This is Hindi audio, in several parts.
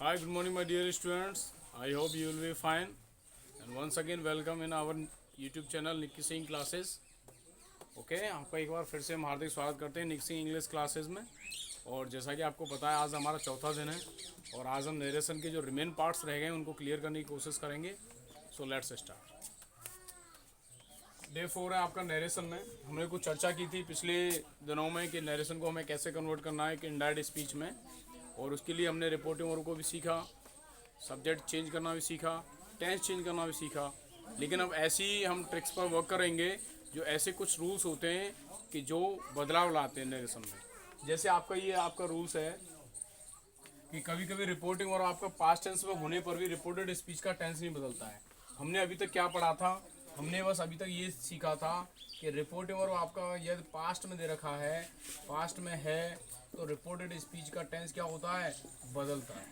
Hi, good morning, my dear students. I hope you will be fine. And once again, welcome in our YouTube channel Nikki Singh classes. Okay आपका एक बार फिर से हम हार्दिक स्वागत करते हैं निक्की सिंह इंग्लिश क्लासेस में. और जैसा कि आपको पता है आज हमारा चौथा दिन है और आज हम नरेशन के जो रिमेन पार्ट्स रह गए हैं उनको क्लियर करने की कोशिश करेंगे. So let's start. डे 4 है आपका नरेशन में. हमने कुछ चर्चा की थी पिछले दिनों में कि नरेशन को हमें कैसे कन्वर्ट करना है कि इनडायरेक्ट स्पीच में, और उसके लिए हमने रिपोर्टिंग वर्ब को भी सीखा, सब्जेक्ट चेंज करना भी सीखा, टेंस चेंज करना भी सीखा. लेकिन अब ऐसी हम ट्रिक्स पर वर्क करेंगे जो ऐसे कुछ रूल्स होते हैं कि जो बदलाव लाते हैं नरेशन में. जैसे आपका रूल्स है कि कभी कभी रिपोर्टिंग और आपका पास्ट टेंस में होने पर भी रिपोर्टेड स्पीच का टेंस नहीं बदलता है. हमने अभी तक क्या पढ़ा था? हमने बस अभी तक ये सीखा था कि रिपोर्टिंग और आपका यदि पास्ट में दे रखा है, पास्ट में है, तो रिपोर्टेड स्पीच का टेंस क्या होता है? बदलता है.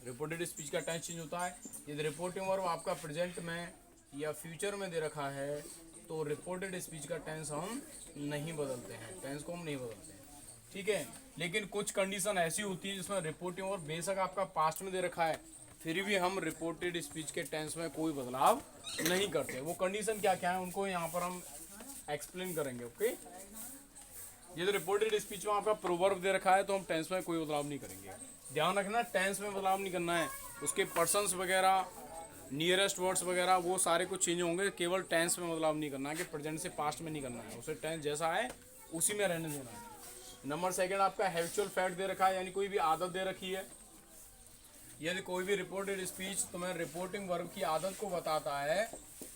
रिपोर्टेड स्पीच का टेंस चेंज होता है. यदि रिपोर्टिंग वर्ब आपका प्रेजेंट में या फ्यूचर में दे रखा है तो रिपोर्टेड स्पीच का टेंस हम नहीं बदलते हैं, टेंस को हम नहीं बदलते हैं. ठीक है. लेकिन कुछ कंडीशन ऐसी होती है जिसमें रिपोर्टिंग वर्ब बेशक आपका पास्ट में दे रखा है फिर भी हम रिपोर्टेड स्पीच के टेंस में कोई बदलाव नहीं करते. वो कंडीशन क्या क्या है उनको यहाँ पर हम एक्सप्लेन करेंगे. ओके. ये तो रिपोर्टेड स्पीच में आपका प्रोवर्ब दे रखा है तो हम टेंस में कोई बदलाव नहीं करेंगे. ध्यान रखना, टेंस में बदलाव नहीं करना है. उसके पर्सन्स वगैरह, नियरेस्ट वर्ड्स वगैरह वो सारे कुछ चेंज होंगे. केवल टेंस में बदलाव नहीं करना है कि प्रेजेंट से पास्ट में नहीं करना है. उसे टेंस जैसा है उसी में रहने देना है. नंबर सेकंड आपका हैबिचुअल फैक्ट दे रखा है, यानी कोई भी आदत दे रखी है. यदि कोई भी रिपोर्टेड स्पीच तुम्हें रिपोर्टिंग वर्ब की आदत को बताता है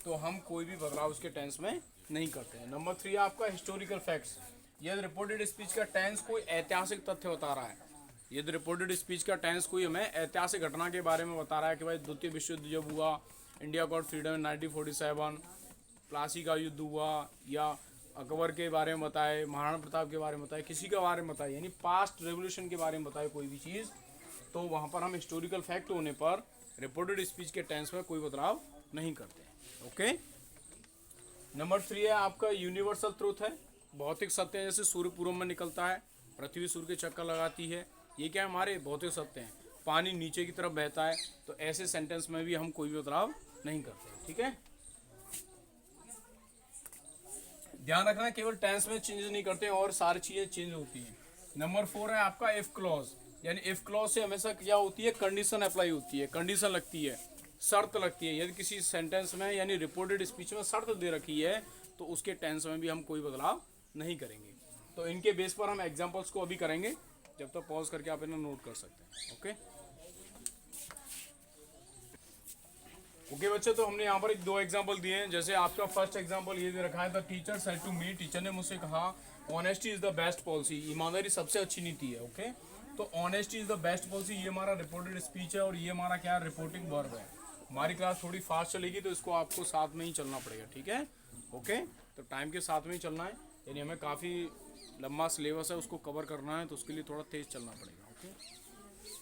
तो हम कोई भी बदलाव उसके टेंस में नहीं करते हैं. नंबर 3 आपका हिस्टोरिकल फैक्ट्स. यदि रिपोर्टेड स्पीच का टेंस कोई ऐतिहासिक तथ्य बता रहा है, यदि रिपोर्टेड स्पीच का टेंस कोई हमें ऐतिहासिक घटना के बारे में बता रहा है कि भाई द्वितीय विश्व युद्ध जब हुआ, India got freedom in 1947, Plassey का युद्ध हुआ, या अकबर के बारे में बताए, महाराणा प्रताप के बारे में बताए, किसी के बारे में बताए, यानी पास्ट रेवोल्यूशन के बारे में बताए कोई भी चीज़, तो वहाँ पर हम हिस्टोरिकल फैक्ट होने पर रिपोर्टेड स्पीच के टेंस में कोई बदलाव नहीं करते. ओके. नंबर 3 है आपका यूनिवर्सल ट्रूथ है. भौतिक सत्य है, जैसे सूर्य पूर्व में निकलता है, पृथ्वी सूर्य के चक्कर लगाती है, ये क्या है? हमारे भौतिक सत्य हैं. पानी नीचे की तरफ बहता है, तो ऐसे सेंटेंस में भी हम कोई भी बदलाव नहीं करते. ठीक है. ध्यान रखना, केवल टेंस में चेंज नहीं करते और सारी चीज़ें चेंज होती हैं. नंबर 4 है आपका इफ क्लॉज. यानी इफ क्लॉज से हमेशा क्या होती है? कंडीशन अप्लाई होती है, कंडीशन लगती है, शर्त लगती है. यदि किसी सेंटेंस में यानी रिपोर्टेड स्पीच में शर्त दे रखी है तो उसके टेंस में भी हम कोई बदलाव नहीं करेंगे. तो इनके बेस पर हम एग्जांपल्स को अभी करेंगे, जब तक पॉज करके आप इन्हें नोट कर सकते हैं. ओके ओके बच्चे, तो हमने यहाँ पर दो एग्जांपल दिए हैं. जैसे आपका फर्स्ट एग्जांपल ये दे रखा है, the teacher said to me. Teacher ने मुझसे कहा honesty is the best policy. ईमानदारी सबसे अच्छी नीति है. ओके. तो honesty is the best policy ये हमारा रिपोर्टेड स्पीच है और ये हमारा क्या है? रिपोर्टिंग वर्ब है. हमारी क्लास थोड़ी फास्ट चलेगी तो इसको आपको साथ में ही चलना पड़ेगा. ठीक है. ओके. तो टाइम के साथ में ही चलना है, यानी हमें काफ़ी लंबा सिलेबस है उसको कवर करना है, तो उसके लिए थोड़ा तेज चलना पड़ेगा. ओके.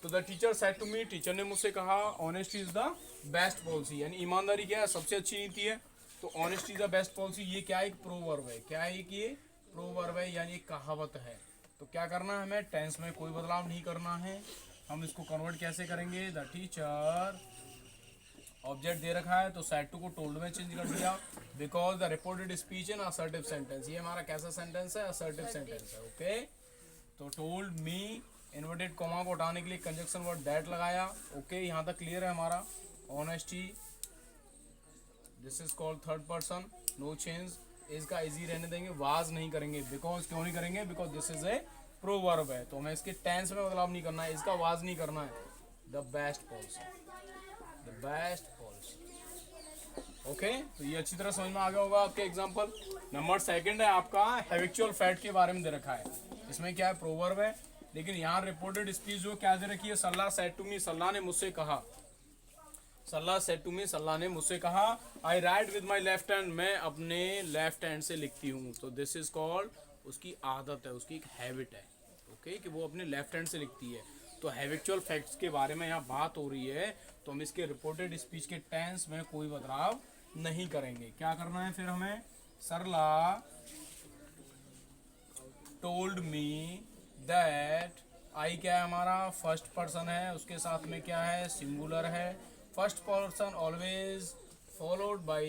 तो the teacher said to me. Teacher ने मुझसे कहा honesty is the best policy, यानी ईमानदारी क्या है? सबसे अच्छी नीति है. तो honesty is the best policy ये क्या है? एक प्रोवर्ब है. क्या है कि ये प्रोवर्ब है, यानी एक कहावत है. तो क्या करना है हमें? टेंस में कोई बदलाव नहीं करना है. हम इसको कन्वर्ट कैसे करेंगे? द टीचर, ऑब्जेक्ट दे रखा है तो सेड टू को टोल्ड में चेंज कर दिया. Because the reported speech in assertive sentence. ये हमारा कैसा सेंटेंस है? असर्टिव सेंटेंस है. ओके. तो टोल्ड मी, इन्वर्टेड कॉमा को हटाने के लिए कंजक्शन वर्ड दैट लगाया. ओके. यहाँ तक क्लियर है हमारा. Honesty, this is called third person, no change. इसका इजी रहने देंगे, वाज नहीं करेंगे. बिकॉज क्यों नहीं करेंगे? Because this is A proverb है, तो हमें इसके टेंस में बदलाव नहीं करना है. इसका वाज नहीं करना है. The best policy, the best policy. Okay. तो ये अच्छी तरह समझ में आ गया होगा आपके एग्जांपल. नंबर सेकंड है आपका हैबिचुअल फैक्ट के बारे में दे रखा है. इसमें क्या है? प्रोवर्ब है, लेकिन यहाँ रिपोर्टेड स्पीच जो क्या दे रखी है? सल्लाह सेड टू मी. सल्लाह ने मुझसे कहा. सल्लाह सेड टू मी. सल्लाह ने मुझसे कहा I write with my left hand. मैं अपने लेफ्ट हैंड से लिखती हूँ. तो दिस इज कॉल्ड, उसकी आदत है, उसकी एक हैबिट है. ओके. कि वो अपने लेफ्ट हैंड से लिखती है. तो हैबिचुअल फैक्ट्स के बारे में यहाँ बात हो रही है, तो हम इसके रिपोर्टेड स्पीच के टेंस में कोई बदलाव नहीं करेंगे. क्या करना है फिर हमें? सरला टोल्ड मी दैट आई क्या है हमारा, फर्स्ट पर्सन है, उसके साथ में क्या है, सिंगुलर है। First person always followed by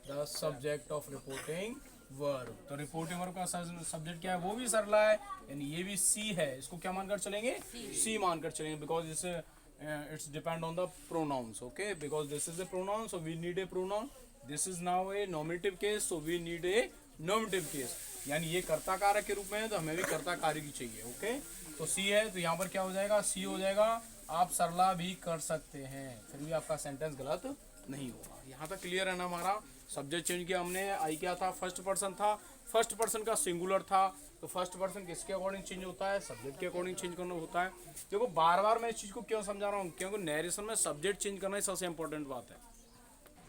the subject of reporting verb. तो रिपोर्टिंग वर्ब का सब्जेक्ट क्या है, वो भी सरला है, यानी ये भी सी है। इसको क्या मानकर चलेंगे, सी मानकर चलेंगे, बिकॉज इस it's depend on the pronouns. Okay, because this is a pronoun, so we need a pronoun. This is now a nominative case, so we need a nominative case, यानी ये कर्ता कारक के रूप में है तो हमें भी कर्ता कार्य की चाहिए। ओके, तो सी है, तो यहाँ पर क्या हो जाएगा, सी हो जाएगा। आप सरला भी कर सकते हैं, फिर भी आपका सेंटेंस गलत नहीं होगा। यहाँ तक क्लियर है ना। हमारा सब्जेक्ट चेंज किया हमने, आई क्या था, फर्स्ट पर्सन था, फर्स्ट पर्सन का सिंगुलर था, तो फर्स्ट पर्सन किसके अकॉर्डिंग चेंज होता है, सब्जेक्ट के अकॉर्डिंग चेंज करना होता है। देखो बार बार मैं इस चीज़ को क्यों समझा रहा हूँ, क्योंकि नरेशन में सब्जेक्ट चेंज करना ही सबसे इंपॉर्टेंट बात है।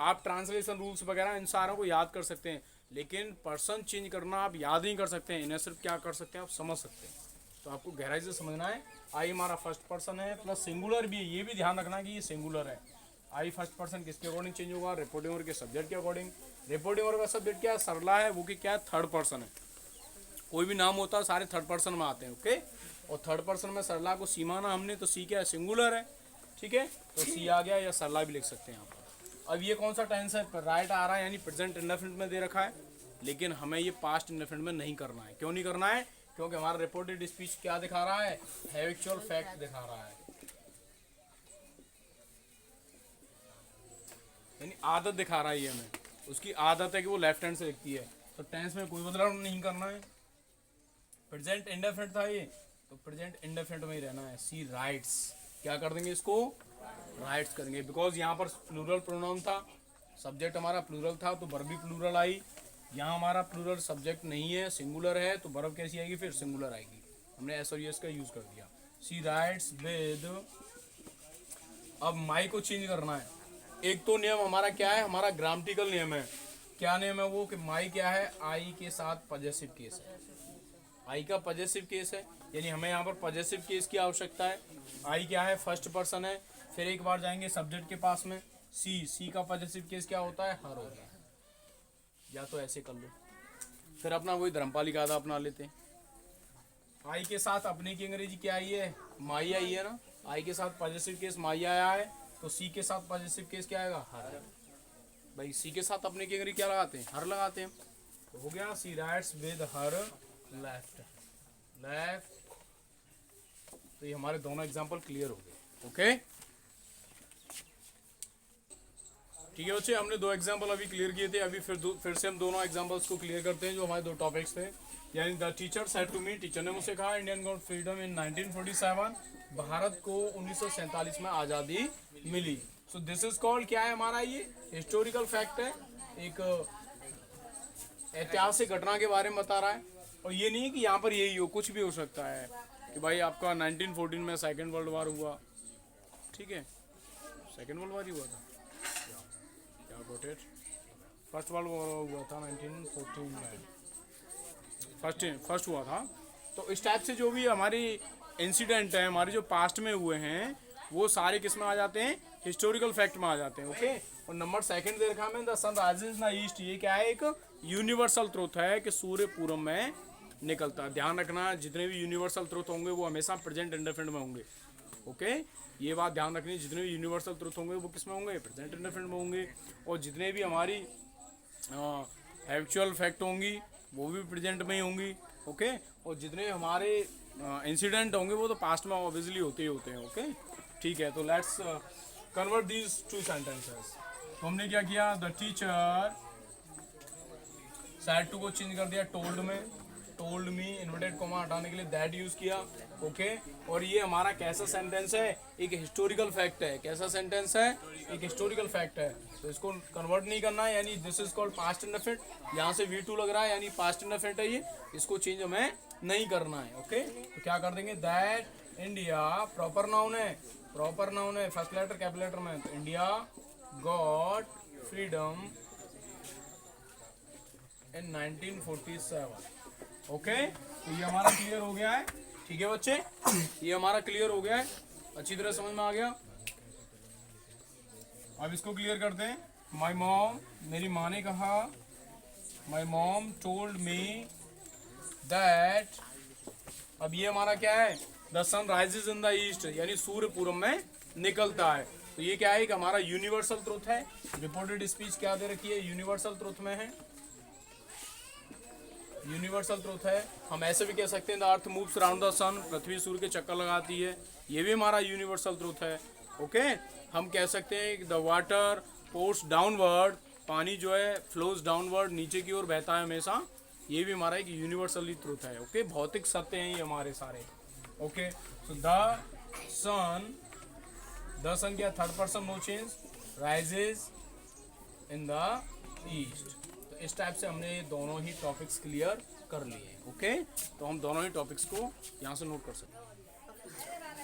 आप ट्रांसलेशन रूल्स वगैरह इन सारों को याद कर सकते हैं, लेकिन पर्सन चेंज करना आप याद नहीं कर सकते हैं, इन्हें सिर्फ क्या कर सकते हैं, आप समझ सकते हैं। तो आपको गहराई से समझना है। आई हमारा फर्स्ट पर्सन है, प्लस सिंगुलर भी है, ये भी ध्यान रखना कि ये सिंगुलर है। आई फर्स्ट पर्सन किसके अकॉर्डिंग चेंज होगा, रिपोर्टिंग वर्ब के सब्जेक्ट के अकॉर्डिंग। रिपोर्टिंग वर्ब का सब्जेक्ट क्या है, सरला है, वो कि क्या है, थर्ड पर्सन है। कोई भी नाम होता है सारे थर्ड पर्सन में आते हैं। ओके, और थर्ड पर्सन में सरला को सी माना हमने, तो सी क्या है, सिंगुलर है। ठीक है, तो सी आ गया, या सरला भी लिख सकते हैं यहाँ पर। अब ये कौन सा टेंस है, राइट आ रहा है, यानी प्रेजेंट इंडेफिनिट में दे रखा है, लेकिन हमें ये पास्ट इंडेफिनिट में नहीं करना है। क्यों नहीं करना है, क्योंकि हमारा रिपोर्टेड स्पीच क्या दिखा रहा है, हैबिचुअल फैक्ट दिखा रहा है, यानी आदत दिखा रहा है ये हमें। उसकी आदत है कि वो लेफ्ट हैंड से लिखती है, तो टेंस में कोई बदलाव नहीं करना है। प्रेजेंट इंडेफिनिट था ये, तो प्रेजेंट इंडेफिनिट में ही रहना है। सी राइट्स, क्या कर देंगे इसको, राइट्स करेंगे, बिकॉज यहाँ पर प्लूरल प्रोनाउन था, सब्जेक्ट हमारा प्लूरल था, तो वर्ब भी प्लूरल आई। यहाँ हमारा प्लूरल सब्जेक्ट नहीं है, सिंगुलर है, तो वर्ब कैसी आएगी, फिर सिंगुलर आएगी। हमने एस और यस का यूज कर दिया। सी राइट्स विद, अब माई को चेंज करना है। एक तो नियम हमारा क्या है, हमारा ग्रामेटिकल नियम है। क्या नियम है वो, कि माई क्या है, आई के साथ पॉजेसिव केस है। आई का पॉजेसिव केस है, यानी हमें यहाँ पर पॉजेसिव केस की आवश्यकता है। आई क्या है, फर्स्ट पर्सन है, फिर एक बार जाएंगे सब्जेक्ट के पास में, सी का पॉजेसिव केस क्या होता है, हर होता है। या तो ऐसे कर लो, फिर अपना वही धर्मपाली का आधा अपना लेते हैं। आई के साथ अपने की अंग्रेजी क्या आई है, माई आई है ना। आई के साथ पॉजेसिव केस माई आया है, तो सी के साथ पॉजेसिव केस क्या आएगा, हर। भाई सी के साथ अपने की अंग्रेजी क्या लगाते हैं, हर लगाते हैं। तो हो गया, सी राइट्स विद हर लेफ्ट। तो ये हमारे दोनों एग्जांपल क्लियर हो गए। ओके, ठीक है बच्चे, हमने दो एग्जांपल अभी क्लियर किए थे। अभी फिर से हम दोनों एग्जांपल्स को क्लियर करते हैं जो हमारे दो टॉपिक्स थे। यानी the teacher said to me, teacher ने मुझसे कहा, इंडियन गॉट फ्रीडम इन 1947, भारत को 1947 में आज़ादी मिली। सो दिस इज कॉल्ड, क्या है हमारा, ये हिस्टोरिकल फैक्ट है, एक ऐतिहासिक घटना के बारे में बता रहा है। और ये नहीं कि यहाँ पर यही हो, कुछ भी हो सकता है कि भाई आपका 1914 में सेकेंड वर्ल्ड वार हुआ। ठीक है, सेकेंड वर्ल्ड वार ही हुआ था, क्या got it, first world war हुआ था 1914 में, फर्स्ट हुआ था। तो इस टाइप से जो भी हमारी इंसिडेंट है, हमारे जो पास्ट में हुए हैं, वो सारे किस में आ जाते हैं, हिस्टोरिकल फैक्ट में आ जाते हैं। ओके, और नंबर सेकंड दे रखा है, the sun rises in the east, ये क्या है, एक यूनिवर्सल ट्रुथ है कि सूर्य पूरब में निकलता है। ध्यान रखना, जितने भी यूनिवर्सल ट्रुथ होंगे वो हमेशा प्रेजेंट इंडेफिनिट में होंगे। ओके, ये बात ध्यान रखनी, जितने भी यूनिवर्सल ट्रुथ होंगे वो किस में होंगे, प्रेजेंट इंडेफिनिट में होंगे। और जितने भी हमारी एक्चुअल फैक्ट होंगी वो भी प्रेजेंट में ही होंगी। ओके, और जितने हमारे इंसिडेंट होंगे वो तो पास्ट में ऑब्वियसली होते ही होते हैं। ओके, ठीक है, तो let's convert these two sentences. तो हमने क्या किया, द टीचर सैड टू को चेंज कर दिया टोल्ड में, टोल्ड मी, इन्वर्टेड कॉमा हटाने के लिए दैट यूज किया। ओके, और ये हमारा कैसा सेंटेंस है, एक हिस्टोरिकल फैक्ट है। कैसा सेंटेंस है, एक हिस्टोरिकल फैक्ट है, तो इसको कन्वर्ट नहीं करना है, यानी this is called past indefinite. यहाँ से V2 लग रहा है, यानी पास्ट इंडेफिनिट है ये, इसको चेंज हमें नहीं करना है। ओके, तो क्या कर देंगे, दैट इंडिया, प्रॉपर नाउन है, प्रॉपर नाउन है, फर्स्ट लेटर कैपिटल लेटर में, तो India got freedom in 1947। Okay, तो ये हमारा क्लियर हो गया है। ठीक है बच्चे, ये हमारा क्लियर हो गया है, अच्छी तरह समझ में आ गया। अब इसको क्लियर करते हैं। माई मॉम, मेरी माँ ने कहा, my mom told me that, अब ये हमारा क्या है, the sun rises in the east, यानी सूर्य पूर्व में निकलता है। तो ये क्या है कि हमारा यूनिवर्सल ट्रुथ है। रिपोर्टेड स्पीच क्या दे रखी है, यूनिवर्सल ट्रुथ में है, यूनिवर्सल ट्रुथ है। हम ऐसे भी कह सकते हैं the earth moves around the sun, पृथ्वी सूर्य के चक्कर लगाती है, ये भी हमारा यूनिवर्सल ट्रुथ है। ओके, हम कह सकते हैं कि द वाटर पोर्स डाउनवर्ड, पानी जो है फ्लोज डाउनवर्ड, नीचे की ओर बहता है हमेशा, ये भी हमारा एक यूनिवर्सली ट्रुथ है। ओके, भौतिक सत्य हैं ये हमारे सारे। ओके, सो द सन क्या, third person no change, rises in the east. तो इस टाइप से हमने ये दोनों ही टॉपिक्स क्लियर कर लिए। ओके, तो हम दोनों ही टॉपिक्स को यहाँ से नोट कर सकते हैं।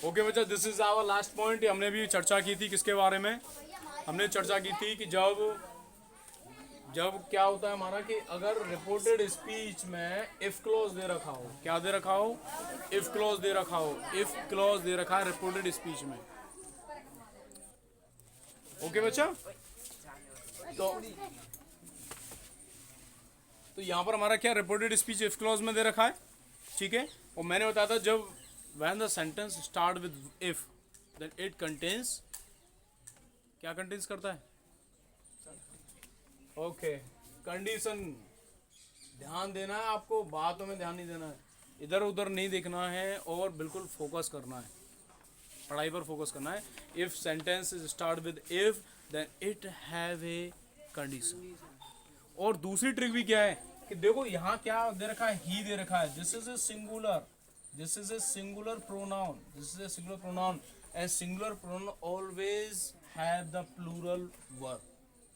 ओके बच्चा, this is our last point. हमने भी चर्चा की थी किसके बारे में, हमने चर्चा की थी कि जब क्या होता है हमारा कि अगर रिपोर्टेड स्पीच में इफ क्लॉज दे रखा हो, क्या दे रखा हो, इफ क्लॉज दे रखा हो, इफ क्लॉज दे रखा है रिपोर्टेड स्पीच में। ओके बच्चा, तो यहाँ पर हमारा क्या, रिपोर्टेड स्पीच इफ क्लॉज में दे रखा है, ठीक है। और मैंने बताया था जब when the sentence start with if then it contains, क्या कंटेन्स करता है, ओके, कंडीशन। ध्यान देना है आपको, बातों में ध्यान नहीं देना है, इधर उधर नहीं देखना है और बिल्कुल फोकस करना है, पढ़ाई पर फोकस करना है। If sentence start with if then it have a condition. और दूसरी ट्रिक भी क्या है कि देखो यहाँ क्या दे रखा है, ही दे रखा है, this is a singular, this is a singular pronoun, this is a singular pronoun and singular pronoun always have the plural verb.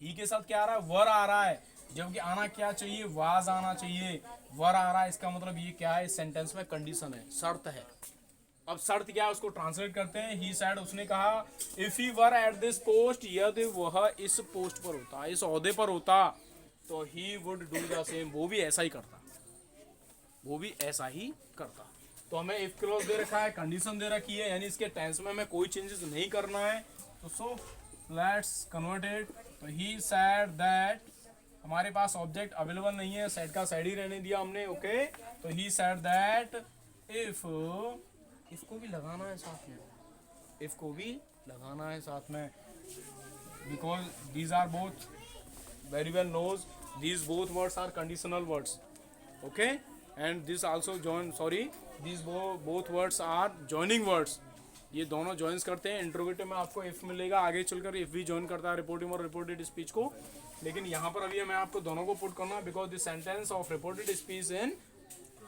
He के साथ क्या आ रहा है, वर आ रहा है, जबकि आना क्या चाहिए, वाज आना चाहिए, वर आ रहा है। इसका मतलब ये क्या है, सेंटेंस में कंडीशन है, शर्त है। अब शर्त क्या है उसको ट्रांसलेट करते हैं। ही सेड, उसने कहा, if he were at this post, यदि वह इस पोस्ट पर होता, इस ओहदे पर होता, तो he would do the same, वो भी ऐसा ही करता, वो भी ऐसा ही करता। तो हमें इफ क्लॉज दे रखा है, कंडीशन दे रखी है, यानी इसके टेंस में हमें कोई चेंजेस नहीं करना है। तो सो लेट्स कन्वर्ट इट। तो ही सेड दैट, हमारे पास ऑब्जेक्ट अवेलेबल नहीं है, सेड का सेड ही रहने दिया हमने। ओके, तो ही सेड दैट इफ को भी लगाना है साथ में, इफ को भी लगाना है साथ में, because these are both very well knows, these both words are conditional words. Okay, and this also these both words are joining words. ये दोनों joins करते हैं। इंट्रोगेटिव में आपको if मिलेगा, आगे चलकर if भी join करता है रिपोर्टिंग और रिपोर्टेड स्पीच को, लेकिन यहाँ पर अभी हमें आपको दोनों को पुट करना है, because this sentence of reported speech in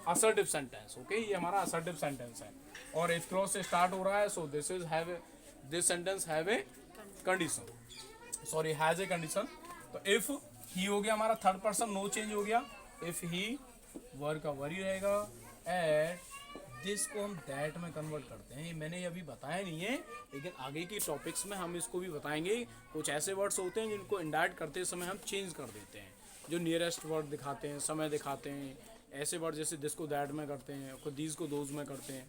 assertive sentence. Okay, ये हमारा असर्टिव सेंटेंस है और इफ क्लॉज से स्टार्ट हो रहा है। So this sentence have a condition, sorry has a condition. तो इफ ही हो गया हमारा थर्ड पर्सन, नो चेंज हो गया। इफ ही वर का वर ही रहेगा। एट दिस को हम दैट में कन्वर्ट करते हैं, मैंने अभी बताया नहीं है, लेकिन आगे की टॉपिक्स में हम इसको भी बताएंगे। कुछ ऐसे वर्ड्स होते हैं जिनको इंडायरेक्ट करते समय हम चेंज कर देते हैं, जो नियरेस्ट वर्ड दिखाते हैं, समय दिखाते हैं। ऐसे वर्ड जैसे दिस को दैट में करते हैं, को दीज को दोज में करते हैं।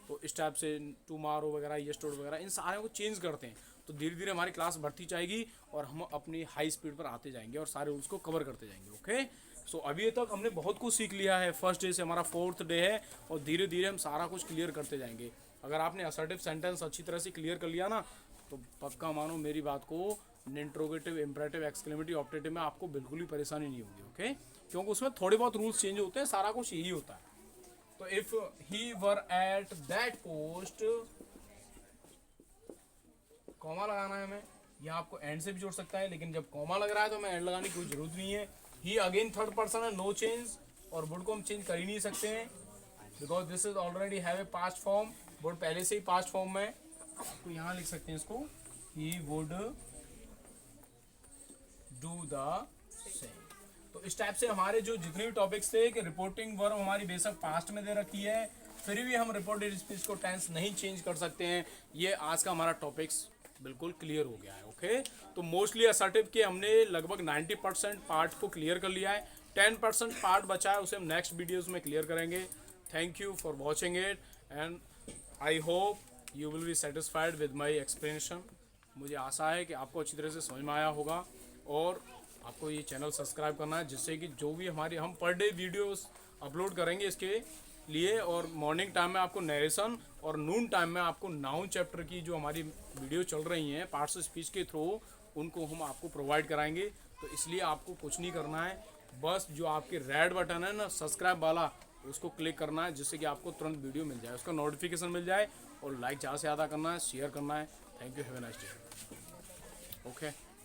तो इस टाइप से टुमारो वगैरह, यस्टरडे वगैरह, इन सारे को चेंज करते हैं। तो धीरे धीरे हमारी क्लास बढ़ती जाएगी और हम अपनी हाई स्पीड पर आते जाएंगे और सारे रूल्स को कवर करते जाएंगे। ओके, सो अभी तक हमने बहुत कुछ सीख लिया है। फर्स्ट डे से हमारा 4th डे है और धीरे धीरे हम सारा कुछ क्लियर करते जाएंगे। अगर आपने असर्टिव सेंटेंस अच्छी तरह से क्लियर कर लिया ना, तो पक्का मानो मेरी बात को, इंट्रोगेटिव, इम्परेटिव, एक्सक्लेमेटिव, ऑप्टेटिव में आपको बिल्कुल भी परेशानी नहीं होगी। ओके, क्योंकि उसमें थोड़े बहुत रूल्स चेंज होते हैं, सारा कुछ यही होता है। तो if he were at that post, comma लगाना है हमें, यह आपको एंड से भी जोड़ सकता है, लेकिन जब कॉमा लग रहा है तो हमें एंड लगाने की कोई जरूरत नहीं है। ही अगेन थर्ड पर्सन है, नो चेंज, और वुड को हम चेंज कर ही नहीं सकते हैं, because this is already have a past form. Would पहले से ही पास्ट फॉर्म में, तो यहाँ लिख सकते हैं इसको, he would do the same. तो इस टाइप से हमारे जो जितने भी टॉपिक्स थे कि रिपोर्टिंग वर्ब हमारी बेशक पास्ट में दे रखी है, फिर भी हम रिपोर्टेड स्पीच को टेंस नहीं चेंज कर सकते हैं। ये आज का हमारा टॉपिक्स बिल्कुल क्लियर हो गया है। ओके, तो मोस्टली असर्टिव के हमने लगभग 90% पार्ट को क्लियर कर लिया है। 10% पार्ट बचा है, उसे हम नेक्स्ट वीडियोस में क्लियर करेंगे। Thank you for watching it and I hope you will be satisfied with my explanation. मुझे आशा है कि आपको अच्छी तरह से समझ में आया होगा और आपको ये चैनल सब्सक्राइब करना है, जिससे कि जो भी हमारी हम पर डे वीडियोस अपलोड करेंगे इसके लिए, और मॉर्निंग टाइम में आपको नरेशन और नून टाइम में आपको नाउन चैप्टर की जो हमारी वीडियो चल रही हैं पार्ट्स ऑफ स्पीच के थ्रू, उनको हम आपको प्रोवाइड कराएंगे। तो इसलिए आपको कुछ नहीं करना है, बस जो आपके रेड बटन है ना सब्सक्राइब वाला, उसको क्लिक करना है, जिससे कि आपको तुरंत वीडियो मिल जाए, उसका नोटिफिकेशन मिल जाए। और लाइक ज़्यादा से ज़्यादा करना है, शेयर करना है। Thank you, have a nice day. Okay.